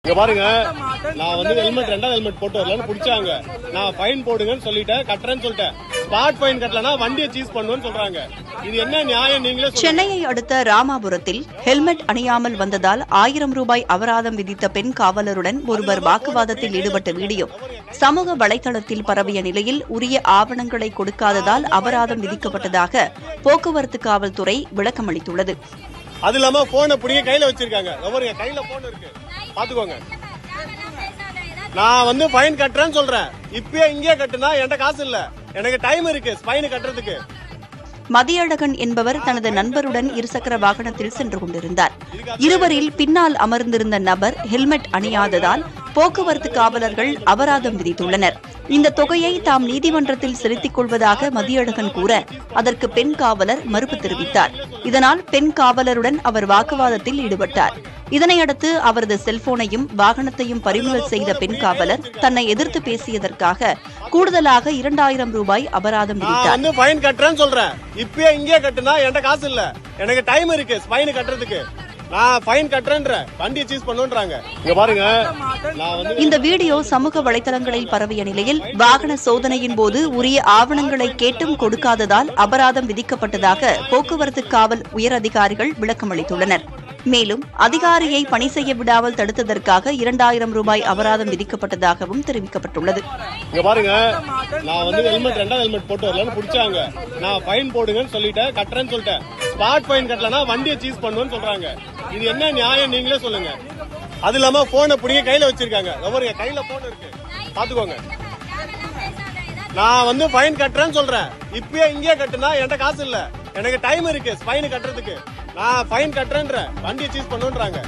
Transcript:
இங்க பாருங்க, நான் வந்து ஹெல்மெட் ரெண்டாவது ஹெல்மெட் போட்டு வரலன்னு புடிச்சாங்க. நான் ஃபைன் போடுங்கன்னு சொல்லிட்டேன், கட்டுறேன்னு சொல்லிட்டேன். ஸ்பாட் ஃபைன் கட்டலனா வண்டியை சீஸ் பண்ணுவேன்னு சொல்றாங்க. இது என்ன நியாயம் நீங்களே சொல்லுங்க. சென்னையை அடுத்த ராமாபுரத்தில் ஹெல்மெட் அணியாமல் வந்ததால் 1000 ரூபாய் அபராதம் விதித்த பெண் காவலருடன் ஒருவர் வாக்குவாதத்தில் ஈடுபட்ட வீடியோ சமூக வலைதளத்தில் பரவிய நிலையில் உரிய ஆவணங்களை கொடுக்காததால் அபராதம் விதிக்கப்பட்டதாக போக்குவரத்து காவல்துறை விளக்கமளித்துள்ளது. அது இல்லாம போனை புடிங்க கையில வச்சிருக்காங்க. கையில போன் இருக்கு, பாத்துக்கோங்க. நான் வந்து ஃபைன் கட்டுறேன்னு சொல்றேன். இப்பயே இங்கே கட்டுனா என்கிட்ட காசு இல்ல, எனக்கு டைம் இருக்கு ஃபைன் கட்டுறதுக்கு. மதியழகன் என்பவர் தனது நண்பருடன் இருசக்கர வாகனத்தில் சென்று கொண்டிருந்தார். இருவரில் பின்னால் அமர்ந்திருந்த நபர் ஹெல்மெட் அணியாததால் போக்குவரத்து காவலர்கள் அபராதம் விதித்துள்ளனர். இந்த தொகையை தாம் நீதிமன்றத்தில் செலுத்திக் கொள்வதாக மதியழகன் கூற அதற்கு பெண் காவலர் மறுப்பு தெரிவித்தார். இதனால் பெண் காவலருடன் அவர் வாக்குவாதத்தில் ஈடுபட்டார். இதனையடுத்து அவரது செல்போனையும் வாகனத்தையும் பறிமுதல் செய்த பெண் காவலர் தன்னை எதிர்த்து பேசியதற்காக கூடுதலாக 2000 ரூபாய் அபராதம் விதித்தார். ஃபைன் கட்டுறேன்னு சொல்றேன். இப்பயே இங்கே கட்டுனா என்கிட்ட காசு இல்ல, எனக்கு டைம் இருக்கு ஃபைன் கட்டுறதுக்கு. நான் ஃபைன் கட்டுறேன்ற வண்டியை சீஸ் பண்ணுன்றாங்க. இங்க பாருங்க, இந்த வீடியோ சமூக வலைதளங்களில் பரவிய நிலையில் வாகன சோதனையின் போது உரிய ஆவணங்களை கேட்டும் கொடுக்காததால் அபராதம் விதிக்கப்பட்டதாக போக்குவரத்து காவல் உயர் அதிகாரிகள் விளக்கமளித்துள்ளனர். மேலும் அதிகாரியை பணி செய்ய விடாமல் தடுத்ததற்காக 2000 ரூபாய் அபராதம் விதிக்கப்பட்டதாகவும் தெரிவிக்கப்பட்டுள்ளது. இங்க பாருங்க, நான் வந்து ஹெல்மெட் ரெண்டாவது ஹெல்மெட் போட்டு வரலன்னு புடிச்சாங்க. நான் ஃபைன் போடுங்கன்னு சொல்லிட்டேன், கட்டுறேன்னு சொல்லிட்டேன். ஸ்பாட் ஃபைன் கட்டலனா வண்டியை சீஸ் பண்ணுவேன்னு சொல்றாங்க. இது என்ன நியாயம் நீங்களே சொல்லுங்க. அது இல்லாம போனை புடிங்க கையில வச்சிருக்காங்க. கையில போன் இருக்கு, பாத்துக்கோங்க. நான் வந்து ஃபைன் கட்டுறேன்னு சொல்றேன். இப்பயே இங்கே கட்டுனா என்கிட்ட காசு இல்ல, எனக்கு டைம் இருக்கு ஃபைன் கட்டுறதுக்கு. நான் ஃபைன் கட்டுறேன்ற வண்டியை சீஸ் பண்ணுன்றாங்க.